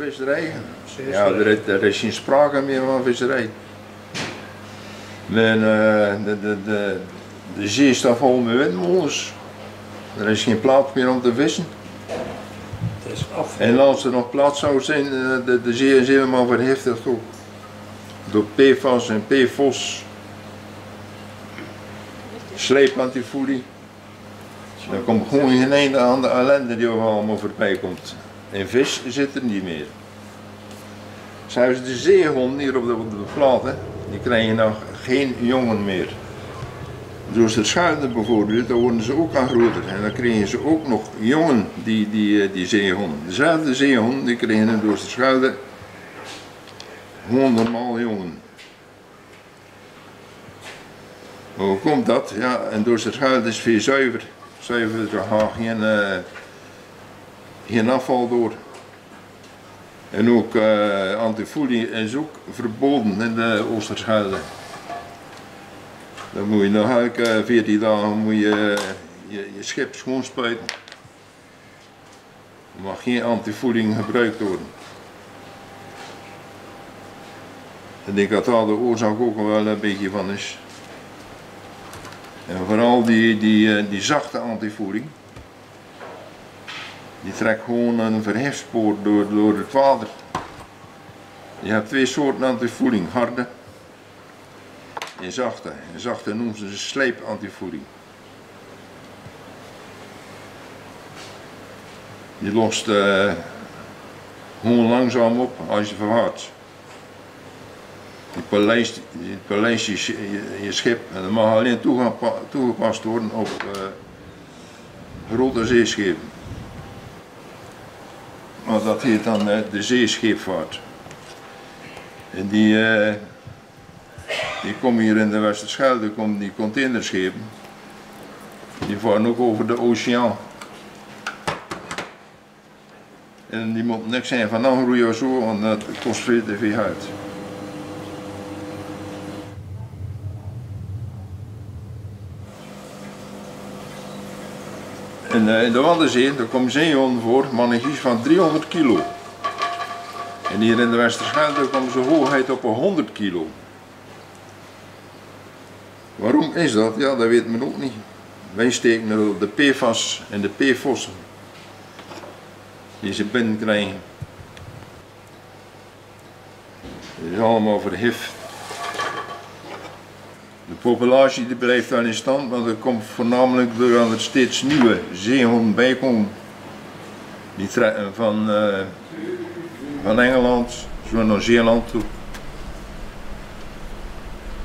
visserij. Ja, er is geen sprake meer van visserij. De zee staat vol met windmolens. Er is geen plaats meer om te vissen. Het is af. En als er nog plaats zou zijn, de zee is helemaal vergiftigd ook. Door PFAS en PFOS. Sleepantifolie. Er komt gewoon geen einde aan de ellende die er allemaal voorbij komt. En vis zit er niet meer. Zelfs de zeehonden hier op de platen, die krijgen nog geen jongen meer. Zoals de schuilen bijvoorbeeld, daar worden ze ook aan groter. En dan krijgen ze ook nog jongen, die zeehonden. Dezelfde zeehonden, die krijgen door de schuilen gewoon normaal jongen. Maar hoe komt dat? Ja, en door de schuilen is veel zuiver. Zuiver, er gaat geen afval door. En ook antifolie is ook verboden in de Oosterschelde. Dan moet je nog elke 14 dagen moet je schip schoonspuiten. Er mag geen antifolie gebruikt worden. En ik denk dat daar de oorzaak ook wel een beetje van is. En vooral die zachte antifolie. Die trekt gewoon een verhefspoor door het water. Je hebt twee soorten antivoeding, harde en zachte. En zachte noemen ze sleepantivoeding. Die lost gewoon langzaam op als je verhardt. Die polijst je schip en dat mag alleen toegepast worden op grote zeeschepen. Maar dat heet dan de zeescheepvaart. En die komen hier in de Westerschelde, die containerschepen. Die varen ook over de oceaan. En die moeten niks zijn van aangroeien of zo, want dat kost veel te veel geld. En in de Waddenzee, daar komen zeehonden voor, mannetjes van 300 kilo. En hier in de Westerschelde komen ze hoogheid op 100 kilo. Waarom is dat? Ja, dat weet men ook niet. Wij steken er op de PFAS en de PFOS die ze binnenkrijgen. Het is allemaal vergif. De populatie die blijft wel in stand, maar dat komt voornamelijk doordat er steeds nieuwe zeehonden bijkomen. Die trekken van Engeland zo naar Zeeland toe.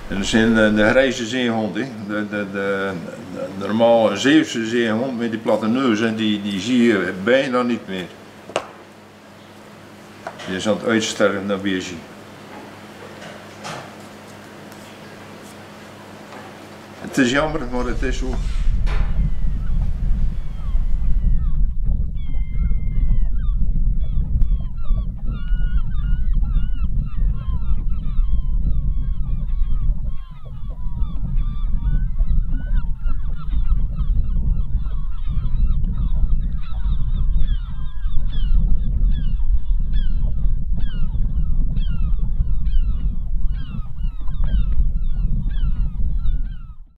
En dat zijn de grijze zeehonden, de normale Zeeuwse zeehond met die platte neus, die zie je bijna niet meer. Die is aan het uitsterven naar Beersie. Het is jammer, maar het is zo.